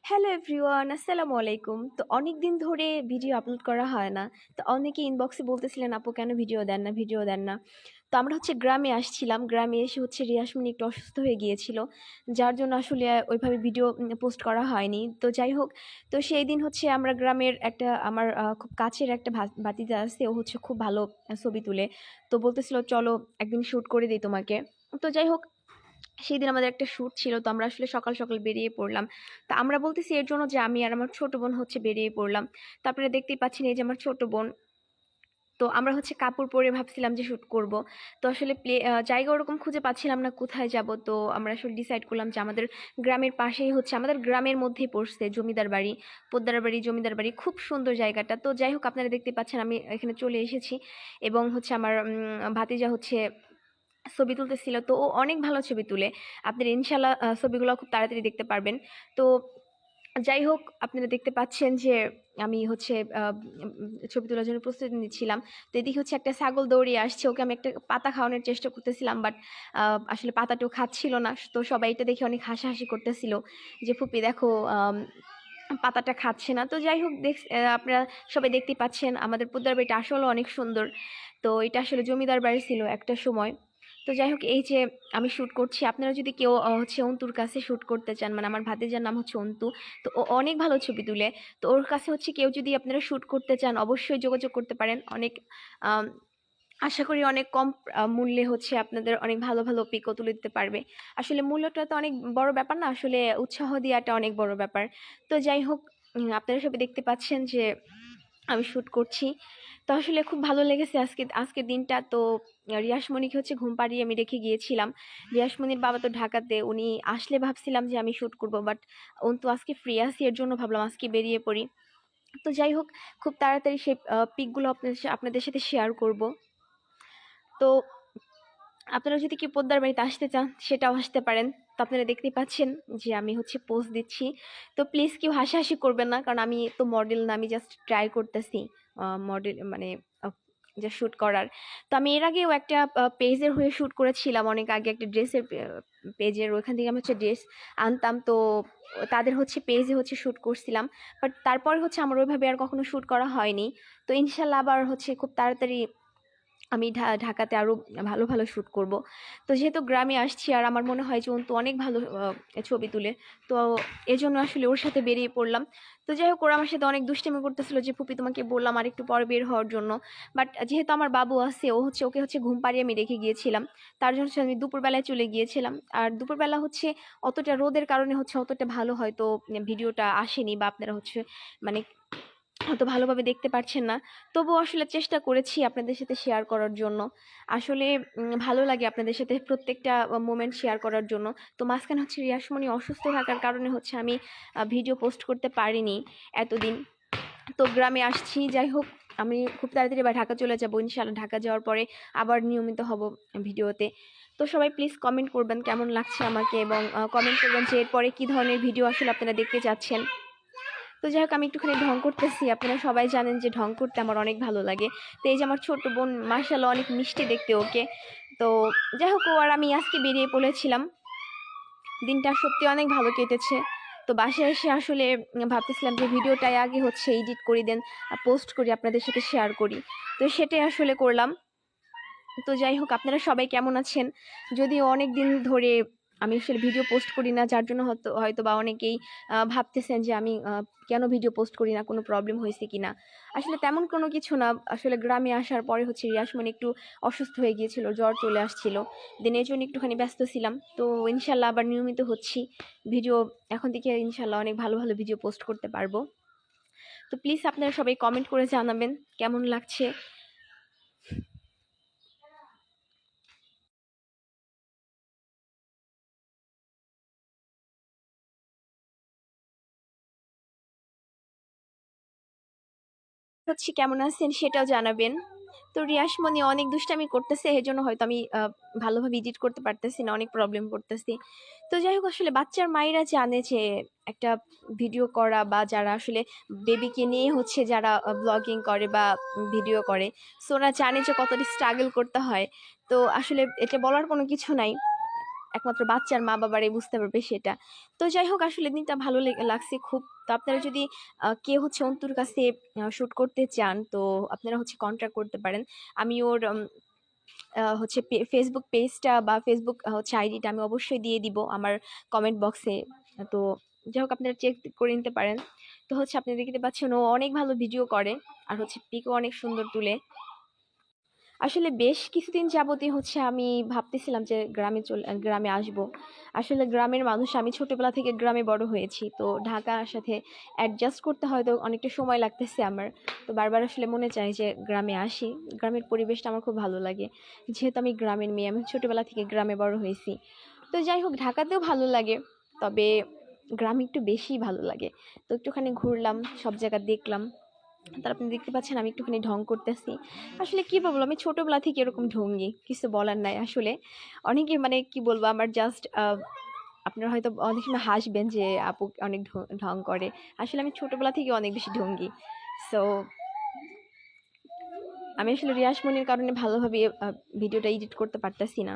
Hello everyone, আসসালামু আলাইকুম। তো অনেক দিন ধরে ভিডিও আপলোড করা হয় না। তো অনেকে ইনবক্সে বলতেছিলেন আপু কেন ভিডিও দেন না, ভিডিও দেন না। তো আমরা গ্রামে আসছিলাম। গ্রামে এসে রিয়াসমণি একটু অসুস্থ হয়ে গিয়েছিল, যার জন্য আসলে ওইভাবে ভিডিও পোস্ট করা হয়নি। তো যাই হোক, তো সেই দিন আমরা গ্রামের একটা আমার খুব কাছের একটা ভাতিজা আছে, ও খুব ভালো ছবি তুলে। তো বলতেছিল চলো একদিন শ্যুট করে দিই তোমাকে। তো যাই হোক, সেদিন আমাদের একটা শ্যুট ছিল। তো আমরা আসলে সকাল সকাল বেরিয়ে পড়লাম। তা আমরা বলতেছি এর জন্য যে আমি আর আমার ছোট বোন বেরিয়ে পড়লাম। তারপরে দেখতেই পাচ্ছেন এই যে আমার ছোট বোন। তো আমরা কাপড় পরে ভাবছিলাম যে শ্যুট করব। তো আসলে জায়গা ওরকম খুঁজে পাচ্ছিলাম না কোথায় যাব। তো আমরা আসলে ডিসাইড করলাম যে আমাদের গ্রামের পাশেই আমাদের গ্রামের মধ্যেই পড়ছে জমিদার বাড়ি, পোদ্দার বাড়ি, জমিদার বাড়ি। খুব সুন্দর জায়গাটা। তো যাই হোক, আপনারা দেখতে পাচ্ছেন আমি এখানে চলে এসেছি। এবং আমার ভাতিজা ছবি তুলতেছিল। তো ও অনেক ভালো ছবি তুলে। আপনারা ইনশাল্লাহ ছবিগুলো খুব তাড়াতাড়ি দেখতে পারবেন। তো যাই হোক, আপনারা দেখতে পাচ্ছেন যে আমি ছবি তোলার জন্য প্রস্তুতি নিচ্ছিলাম। তো এদিকে একটা ছাগল দৌড়িয়ে আসছে, ওকে আমি একটা পাতা খাওয়ানোর চেষ্টা করতেছিলাম, বাট আসলে পাতাটাও খাচ্ছিল না। তো সবাই এটা দেখে অনেক হাসাহাসি করতেছিল যে ফুপি দেখো পাতাটা খাচ্ছে না। তো যাই হোক, আপনারা সবাই দেখতে পাচ্ছেন আমাদের পোদ্দার বাড়িটা আসলে অনেক সুন্দর। তো এটা আসলে জমিদার বাড়ি ছিল একটা সময়। তো যাই হোক, এই যে আমি শ্যুট করছি, আপনারা যদি কেউ অন্তুর কাছে শ্যুট করতে চান, মানে আমার ভাতিজার নাম অন্তু। তো ও অনেক ভালো ছবি তুলে। তো ওর কাছে কেউ যদি আপনারা শ্যুট করতে চান, অবশ্যই যোগাযোগ করতে পারেন। অনেক আম, আশা করি অনেক কম মূল্যে আপনাদের অনেক ভালো ভালো পিকও তুলে দিতে পারবে। আসলে মূল্যটা তো অনেক বড় ব্যাপার না, আসলে উৎসাহ দেওয়াটা অনেক বড় ব্যাপার। তো যাই হোক, আপনারা সবাই দেখতে পাচ্ছেন যে আমি শ্যুট করছি। তো আসলে খুব ভালো লেগেছে আজকের দিনটা। তো রিয়াসমণিকে ঘুম পাড়িয়ে আমি রেখে গিয়েছিলাম। রিয়াসমণির বাবা তো ঢাকাতে, উনি আসলে ভাবছিলাম যে আমি শ্যুট করব, বাট তো আজকে ফ্রি আছি, এর জন্য ভাবলাম আজকে বেরিয়ে পড়ি। তো যাই হোক, খুব তাড়াতাড়ি সেই পিকগুলো আপনাদের সাথে শেয়ার করব। তো আপনারা যদি কি পোদ্দার বাড়িতে আসতে চান, সেটাও আসতে পারেন। তো আপনারা দেখতেই পাচ্ছেন যে আমি পোস্ট দিচ্ছি। তো প্লিজ কেউ হাসাহাসি করবেন না, কারণ আমি তো মডেল না, আমি জাস্ট ট্রাই করতেছি মডেল মানে যা শ্যুট করার। তো আমি এর আগেও একটা পেজের হয়ে শ্যুট করেছিলাম অনেক আগে, একটা ড্রেসের পেজের, ওইখান থেকে আমি ড্রেস আনতাম। তো তাদের পেজে শ্যুট করছিলাম, বাট তারপরে আমার ওইভাবে আর কখনো শ্যুট করা হয়নি। তো ইনশাল্লাহ আবার খুব তাড়াতাড়ি আমি ঢাকাতে আরো ভালো ভালো শ্যুট করব। তো যেহেতু গ্রামে আসছি, আর আমার মনে হয় যে অন্তু অনেক ভালো ছবি তুলে। তো এজন্য আসলে ওর সাথে বেরিয়ে পড়লাম। তো যাই হোক, ওরা আমার সাথে অনেক দুষ্টামি করতেছিল যে ফুপি তোমাকে বললাম আর একটু পরে বের হওয়ার জন্য। বাট যেহেতু আমার বাবু আছে, ও ওকে ঘুম পাড়িয়ে আমি রেখে গিয়েছিলাম। তার জন্য আমি দুপুরবেলায় চলে গিয়েছিলাম। আর দুপুরবেলা অতটা রোদের কারণে অতটা ভালো হয়তো ভিডিওটা আসেনি, বা আপনারা মানে হয়তো ভালোভাবে দেখতে পারছেন না। তবুও আসলে চেষ্টা করেছি আপনাদের সাথে শেয়ার করার জন্য। আসলে ভালো লাগে আপনাদের সাথে প্রত্যেকটা মোমেন্ট শেয়ার করার জন্য। তো মাঝখানে রিয়াসমণি অসুস্থ থাকার কারণে আমি ভিডিও পোস্ট করতে পারিনি এতদিন। তো গ্রামে আসছি। যাই হোক, আমি খুব তাড়াতাড়ি এবার ঢাকা চলে যাব ইনশাআল্লাহ। ঢাকা যাওয়ার পরে আবার নিয়মিত হব ভিডিওতে। তো সবাই প্লিজ কমেন্ট করবেন কেমন লাগছে আমাকে, এবং কমেন্ট করবেন যে এরপরে কি ধরনের ভিডিও আসলে আপনারা দেখতে চাচ্ছেন। তো যাই হোক, আমি একটুখানি ঢং করতেছি। আপনারা সবাই জানেন যে ঢং করতে আমার অনেক ভালো লাগে। তো এই যে আমার ছোট বোন, মার্শাল্লাহ অনেক মিষ্টি দেখতে ওকে। তো যাই হোক, ও আর আমি আজকে বেরিয়ে পড়েছিলাম। দিনটা সত্যি অনেক ভালো কেটেছে। তো বাসায় এসে আসলে ভাবতেছিলাম যে ভিডিওটাই আগে এডিট করে দেন, পোস্ট করি, আপনাদের সাথে শেয়ার করি। তো সেটাই আসলে করলাম। তো যাই হোক, আপনারা সবাই কেমন আছেন? যদিও অনেক দিন ধরে আমি আসলে ভিডিও পোস্ট করি না, যার জন্য হয়তো বা অনেকেই ভাবতেছেন যে আমি কেন ভিডিও পোস্ট করি না, কোনো প্রবলেম হয়েছে কিনা। আসলে তেমন কোনো কিছু না। আসলে গ্রামে আসার পরে রিয়াসমণি একটু অসুস্থ হয়ে গিয়েছিল, জ্বর চলে আসছিল। দেন এই জন্য একটুখানি ব্যস্ত ছিলাম। তো ইনশাল্লাহ আবার নিয়মিত হচ্ছি ভিডিও। এখন থেকে ইনশাল্লাহ অনেক ভালো ভালো ভিডিও পোস্ট করতে পারবো। তো প্লিজ আপনারা সবাই কমেন্ট করে জানাবেন কেমন লাগছে। কেমন আছেন সেটাও জানাবেন। তো রিয়াসমণি অনেক দুষ্টামি করতেছে, এই জন্য হয়তো আমি ভালোভাবে এডিট করতে পারতেছি না, অনেক প্রবলেম করতেছি। তো যাই হোক, আসলে বাচ্চার মায়েরা জানে যে একটা ভিডিও করা, বা যারা আসলে বেবিকে নিয়ে যারা ব্লগিং করে বা ভিডিও করে, সো ওরা জানে যে কতটা স্ট্রাগল করতে হয়। তো আসলে এটা বলার কোনো কিছু নাই। একমাত্র বাচ্চার মা বাবারাই বুঝতে পারবে সেটা। তো যাই হোক আসলে দিনটা ভালো লাগছে খুব। তো আপনারা যদি কেউ হচ্ছে অন্তুর কাছে শুট করতে চান তো আপনারা হচ্ছে কন্ট্যাক্ট করতে পারেন। আমি ওর হচ্ছে ফেসবুক পেজটা বা ফেসবুক হচ্ছে আইডিটা আমি অবশ্যই দিয়ে দিব আমার কমেন্ট বক্সে। তো যাই হোক আপনারা চেক করে নিতে পারেন। তো হচ্ছে আপনি দেখতে পাচ্ছেন ও অনেক ভালো ভিডিও করে আর হচ্ছে পিকও অনেক সুন্দর তুলে। আসলে বেশ কিছুদিন যাবতই হচ্ছে আমি ভাবতেছিলাম যে গ্রামে আসব। আসলে গ্রামের মানুষ, আমি ছোটবেলা থেকে গ্রামে বড় হয়েছি, তো ঢাকার সাথে অ্যাডজাস্ট করতে হয়তো অনেকটা সময় লাগতেছে আমার। তো বারবার আসলে মনে চায় যে গ্রামে আসি। গ্রামের পরিবেশটা আমার খুব ভালো লাগে, যেহেতু আমি গ্রামের মেয়ে, আমি ছোটবেলা থেকে গ্রামে বড় হয়েছি। তো যাই হোক ঢাকাতেও ভালো লাগে, তবে গ্রামে একটু বেশি ভালো লাগে। তো একটুখানি ঘুরলাম, সব জায়গা দেখলাম। তার আপনি দেখতে পাচ্ছেন আমি একটুখানি ঢং করতেছি। আসলে কি বলবো, আমি ছোটবেলা থেকে এরকম ঢঙ্গি, কিছু বলার নাই আসলে। অনেকে মানে কি বলবো, আমার জাস্ট আপনারা হয়তো অনেক সময় হাসবেন যে আপু অনেক ঢং করে। আসলে আমি ছোটবেলা থেকে অনেক বেশি ঢঙ্গি। সো আমি আসলে রিয়াসমনির কারণে ভালোভাবে ভিডিওটা এডিট করতে পারতেছি না।